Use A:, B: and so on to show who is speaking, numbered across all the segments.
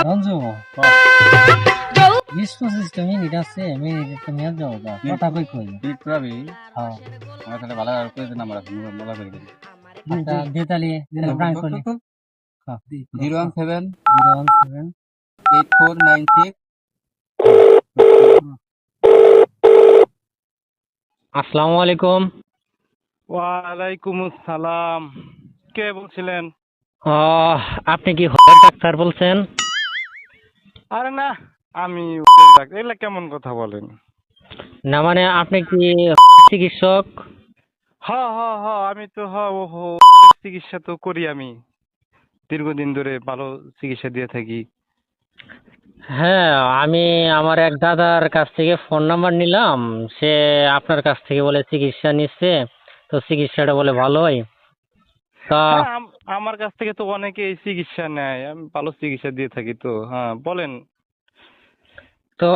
A: রঞ্জু বিশ পঁচিশটা মিনিট আছে, মিনিট তো মেয়াদ যাবো গা। কথা কই কই
B: বিট করাবি
A: হ্যাঁ
B: আমার তাহলে ভালো করে দিন নাম্বার আপনি মজা করে দিন
A: আচ্ছা দেতালি প্রাণ করলি
B: 017
A: 017
B: 8496
A: আসসালামু আলাইকুম।
C: ওয়ালাইকুম আসসালাম। কে বলছিলেন?
A: আপনি কি হঠাৎ ডাক্তার বলছেন?
C: আরে না, আমি এগুলা কেমন কথা বলেন?
A: না মানে আপনি কি চিকিৎসক?
C: হ হ হ আমি তো চিকিৎসা তো করি আমি, দীর্ঘদিন ধরে ভালো চিকিৎসা দিয়ে থাকি।
A: হ্যাঁ, আমি আমার এক দাদার কাছ থেকে ফোন নাম্বার নিলাম। সে আপনার কাছ থেকে বলে চিকিৎসা নিচ্ছে, তো চিকিৎসাটা বলে ভালোই। তা
C: হ্যাঁ, আমার কাছ থেকে তো অনেকেই চিকিৎসা নেয়, আমি ভালো চিকিৎসা দিয়ে থাকি তো। হ্যাঁ বলেন।
A: তো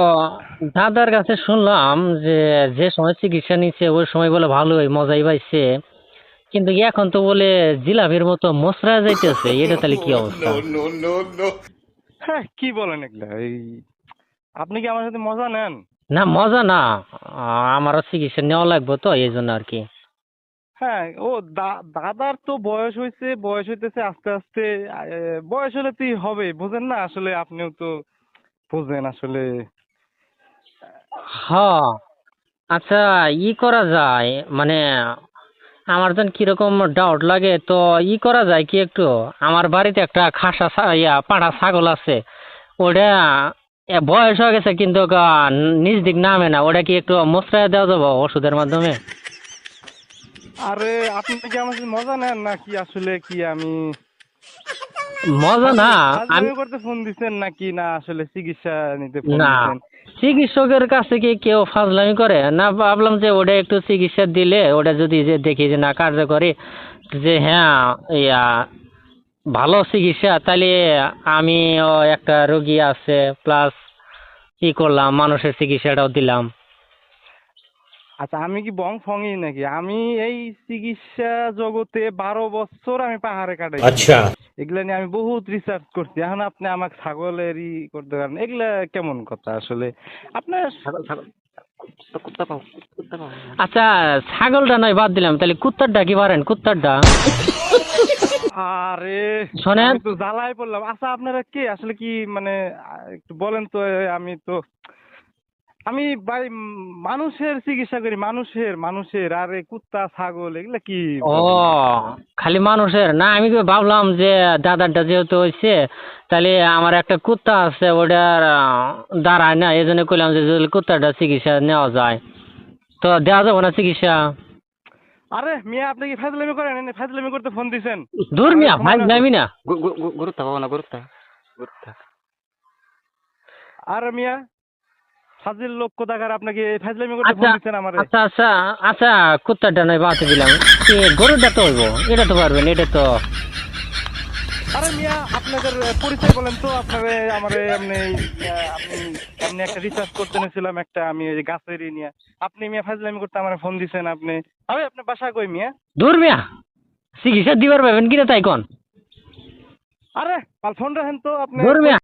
A: দাদার কাছে শুনলাম যে যে সময় চিকিৎসা নিচ্ছে ওই সময় বলে ভালোই মজাই পাইছে, কিন্তু এখন তো বলে জিলাপির মতো মোচড়া যাইতেছে। এটা তাহলে কি অবস্থা?
C: হ্যাঁ, কি বলেন এগুলা? আপনি কি আমার সাথে মজা নেন?
A: না মজা না, আমারও চিকিৎসা নেওয়া লাগবে তো এই জন্য আর কি।
C: হ্যাঁ, দাদার তো বয়স হয়েছে, বয়স হইতেছে আস্তে আস্তে। বয়স হলে তুই হবে, বুঝেন না আসলে? আপনিও তো বুঝেন আসলে।
A: হ্যাঁ, আচ্ছা, করা যায় মানে আমার যেন কিরকম ডাউট লাগে, তো করা যায় কি একটু? আমার বাড়িতে একটা পাঁঠা ছাগল আছে, ওটা বয়স হয়ে গেছে কিন্তু নিজ দিক নামে না, ওটা কি একটু মোচড়ায় দেওয়া যাবো ওষুধের মাধ্যমে?
C: আরে আপনি কি আমার সাথে মজা নেন নাকি? আসলে কি আমি
A: মজা না, আমি
C: ফাজলামি করতে ফোন দিছেন নাকি, না আসলে চিকিৎসা নিতে ফোন
A: না
C: দিছেন?
A: চিকিৎসকের কাছে কি কেউ ফাজলামি করে না? ভাবলাম যে ওটা একটু চিকিৎসা দিলে ওটা যদি যে দেখি যে না কার্যকরী, যে হ্যাঁ ইয়া ভালো চিকিৎসা, তাহলে আমিও একটা রোগী আছে প্লাস করলাম, মানুষের চিকিৎসাটাও দিলাম।
C: আচ্ছা, আমি কি বং ফঙই নাকি? আমি এই চিকিৎসা জগতে 12 বছর আমি পাহাড়ে কাটাইছি।
D: আচ্ছা,
C: এগুলা নিয়ে আমি বহুত রিসার্চ করছি। এখন আপনি আমাকে ছাগলেরই করতে পারেন? এগুলা কেমন কথা আসলে? আপনার
A: আচ্ছা, ছাগলটা নয় বাদ দিলাম, তাহলে কুত্তারটা কি পারেন? কুত্তারটা
C: আরে
A: শোনেন।
C: আমি তো জ্বালায় পড়লাম। আচ্ছা, আপনারা কে আসলে? কি মানে একটু বলেন তো। আমি ভাই মানুষের চিকিৎসা করি, মানুষের। আর এই কুত্তা ছাগল এগুলা কি
A: ও,
C: বলেন?
A: খালি মানুষের না, আমি তো ভাবলাম যে দাদারটা যেহেতু হয়েছে, তাহলে আমার একটা কুত্তা আছে, ওটার দাঁড়ায় না, এই জন্য করলাম যে যদি কুত্তাটা চিকিৎসা নেওয়া যায় তো দেওয়া যাবো না চিকিৎসা?
C: আরে মিয়া, আপনি কি ফাজলামি করেন? এনে ফাজলামি করতে ফোন দিছেন?
A: দূর
C: আমার
A: মিয়া,
C: সময়
A: ভাই
C: না তো।
A: যাবি না।
B: গুরুত্ব পাবো না গুরুত্ব
C: আরে মিয়া, ফাজিল লোক কোথাকার, আপনাকে ফাজলামি করতে
A: আচ্ছা
C: ফোন দিচ্ছেন আমারে?
A: আচ্ছা আচ্ছা আচ্ছা, কুত্তারটা নয় বাঁচে দিলাম, গরুটা তো হইব, এটা তো পারবেন, এটা তো।
C: আরে মিয়া, আপনাদের পরিচয় বলেন তো। আপনারে আমারে এমনি আপনি এমনি একটা রিসার্চ করতে নিয়েছিলাম একটা, আমি ওই যে গাছেরই নিয়ে। আপনি মিয়া ফাজলামি করতে আমার ফোন দিছেন আপনি? আরে আপনার বাসা কই মিয়া?
A: দূর মিয়া, চিকিৎসা দিবার পাবেন কিনা তাই কোন?
C: আরে ফোন রাখেন তো আপনি।
A: দূর মিয়া।